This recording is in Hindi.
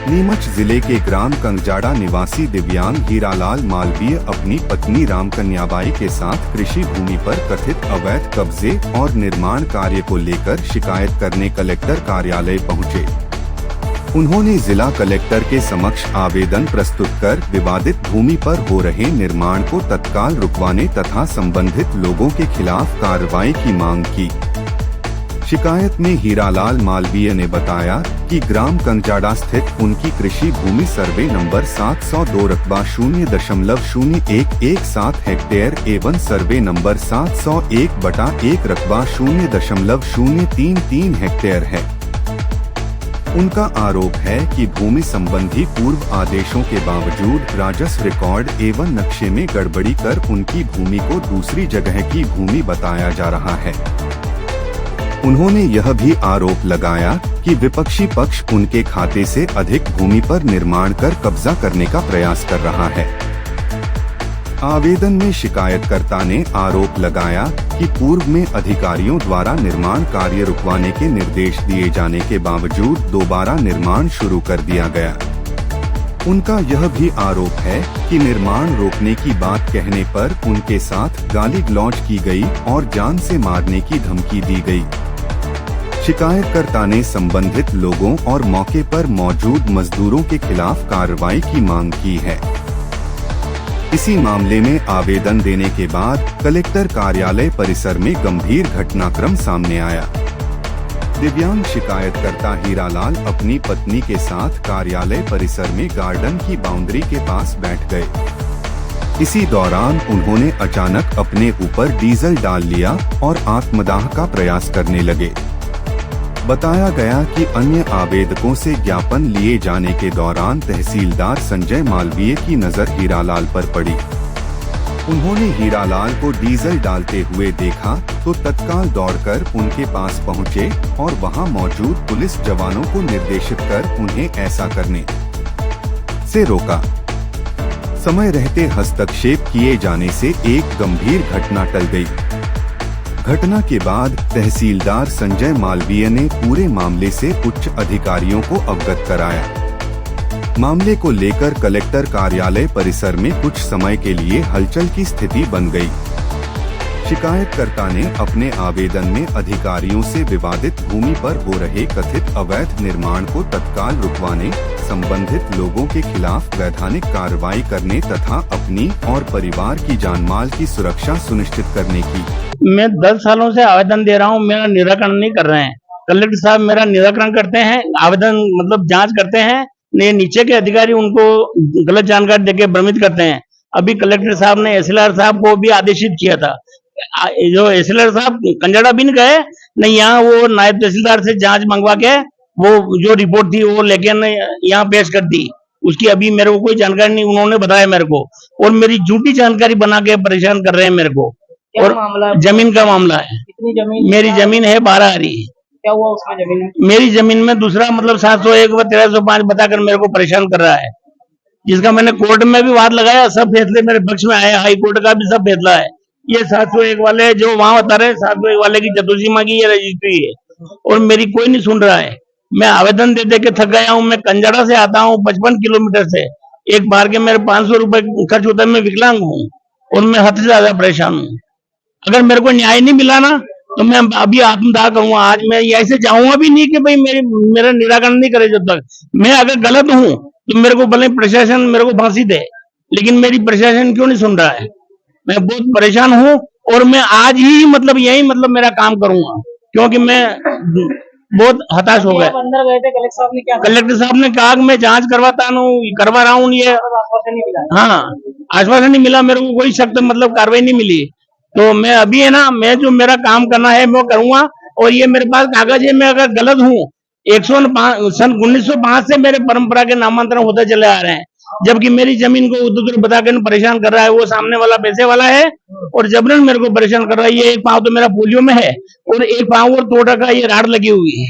नीमच जिले के ग्राम कंगजाड़ा निवासी दिव्यांग हीरालाल मालवीय अपनी पत्नी रामकन्याबाई के साथ कृषि भूमि पर कथित अवैध कब्जे और निर्माण कार्य को लेकर शिकायत करने कलेक्टर कार्यालय पहुंचे। उन्होंने जिला कलेक्टर के समक्ष आवेदन प्रस्तुत कर विवादित भूमि पर हो रहे निर्माण को तत्काल रुकवाने तथा संबंधित लोगों के खिलाफ कार्रवाई की मांग की। शिकायत में हीरालाल मालवीय ने बताया कि ग्राम कंगजाड़ा स्थित उनकी कृषि भूमि सर्वे नंबर 702 रकबा 0.01117 हेक्टेयर एवं सर्वे नंबर 701/1 रकबा 0.033 हेक्टेयर है। उनका आरोप है कि भूमि संबंधी पूर्व आदेशों के बावजूद राजस्व रिकॉर्ड एवं नक्शे में गड़बड़ी कर उनकी भूमि को दूसरी जगह की भूमि बताया जा रहा है। उन्होंने यह भी आरोप लगाया कि विपक्षी पक्ष उनके खाते से अधिक भूमि पर निर्माण कर कब्जा करने का प्रयास कर रहा है। आवेदन में शिकायतकर्ता ने आरोप लगाया कि पूर्व में अधिकारियों द्वारा निर्माण कार्य रुकवाने के निर्देश दिए जाने के बावजूद दोबारा निर्माण शुरू कर दिया गया। उनका यह भी आरोप है कि निर्माण रोकने की बात कहने पर उनके साथ गाली गलौज की गई और जान से मारने की धमकी दी गई। शिकायतकर्ता ने संबंधित लोगों और मौके पर मौजूद मजदूरों के खिलाफ कार्रवाई की मांग की है। इसी मामले में आवेदन देने के बाद कलेक्टर कार्यालय परिसर में गंभीर घटनाक्रम सामने आया। दिव्यांग शिकायतकर्ता हीरालाल अपनी पत्नी के साथ कार्यालय परिसर में गार्डन की बाउंड्री के पास बैठ गए। इसी दौरान उन्होंने अचानक अपने ऊपर डीजल डाल लिया और आत्मदाह का प्रयास करने लगे। बताया गया कि अन्य आवेदकों से ज्ञापन लिए जाने के दौरान तहसीलदार संजय मालवीय की नजर हीरालाल पर पड़ी। उन्होंने हीरालाल को डीजल डालते हुए देखा तो तत्काल दौड़कर उनके पास पहुंचे और वहां मौजूद पुलिस जवानों को निर्देशित कर उन्हें ऐसा करने से रोका। समय रहते हस्तक्षेप किए जाने से एक गंभीर घटना टल गई। घटना के बाद तहसीलदार संजय मालवीय ने पूरे मामले से उच्च अधिकारियों को अवगत कराया। मामले को लेकर कलेक्टर कार्यालय परिसर में कुछ समय के लिए हलचल की स्थिति बन गई। शिकायतकर्ता ने अपने आवेदन में अधिकारियों से विवादित भूमि पर हो रहे कथित अवैध निर्माण को तत्काल रुकवाने, संबंधित लोगों के खिलाफ वैधानिक कार्रवाई करने तथा अपनी और परिवार की जानमाल की सुरक्षा सुनिश्चित करने की। मैं 10 सालों से आवेदन दे रहा हूँ, मेरा निराकरण नहीं कर रहे हैं। कलेक्टर साहब मेरा निराकरण करते हैं, आवेदन मतलब जांच करते हैं, ये नीचे के अधिकारी उनको गलत जानकारी देके भ्रमित करते हैं। अभी कलेक्टर साहब ने एसएलआर साहब को भी आदेशित किया था। जो एसएलआर साहब कंजाड़ा भी नहीं गए, नहीं यहाँ वो नायब तहसीलदार से जांच मंगवा के वो जो रिपोर्ट थी वो लेके यहाँ पेश कर दी। उसकी अभी मेरे को कोई जानकारी नहीं, उन्होंने बताया मेरे को, और मेरी झूठी जानकारी बना के परेशान कर रहे हैं मेरे को। और जमीन का मामला है। कितनी जमीन? मेरी जमीन है 12 आरी। क्या हुआ उसमें जमीन में? मेरी जमीन में दूसरा मतलब 701 व 1305 बताकर मेरे को परेशान कर रहा है, जिसका मैंने कोर्ट में भी वाद लगाया। सब फैसले मेरे पक्ष में आए, हाई कोर्ट का भी सब फैसला है। ये 701 वाले जो वहां बता रहे, 701 वाले की चतुर्सीमा की ये रजिस्ट्री है और मेरी कोई नहीं सुन रहा है। मैं आवेदन दे दे के थक गया हूँ। मैं कंजाड़ा से आता हूँ 55 किलोमीटर से, एक बार के मेरे 500 रुपए खर्च होता है। मैं विकलांग हूँ और मैं हद से ज्यादा परेशान हूँ। अगर मेरे को न्याय नहीं मिला ना तो मैं अभी आत्मदाह करूंगा। आज मैं ऐसे चाहूंगा भी नहीं कि भाई मेरा निराकरण नहीं करे। जब तक मैं अगर गलत हूं तो मेरे को भले प्रशासन मेरे को फांसी दे, लेकिन मेरी प्रशासन क्यों नहीं सुन रहा है। मैं बहुत परेशान हूं और मैं आज ही मतलब यही मतलब मेरा काम करूंगा, क्योंकि मैं बहुत हताश हो गया। अंदर गए थे, कलेक्टर साहब ने क्या? कलेक्टर साहब ने कहा कि मैं जांच करवा रहा हूँ। ये आश्वासन नहीं मिला? हाँ, आश्वासन नहीं मिला मेरे को, कोई सख्त मतलब कार्रवाई नहीं मिली। तो मैं अभी है ना, मैं जो मेरा काम करना है वो करूंगा। और ये मेरे पास कागज है, मैं अगर गलत हूँ, सन 1905 से मेरे परंपरा के नामांतरण होते चले आ रहे हैं, जबकि मेरी जमीन को उधर बता कर परेशान कर रहा है वो सामने वाला पैसे वाला है और जबरन मेरे को परेशान कर रहा है। ये एक पाँव तो मेरा पोलियो में है और एक पाँव और तोड़ा का ये राड लगी हुई है।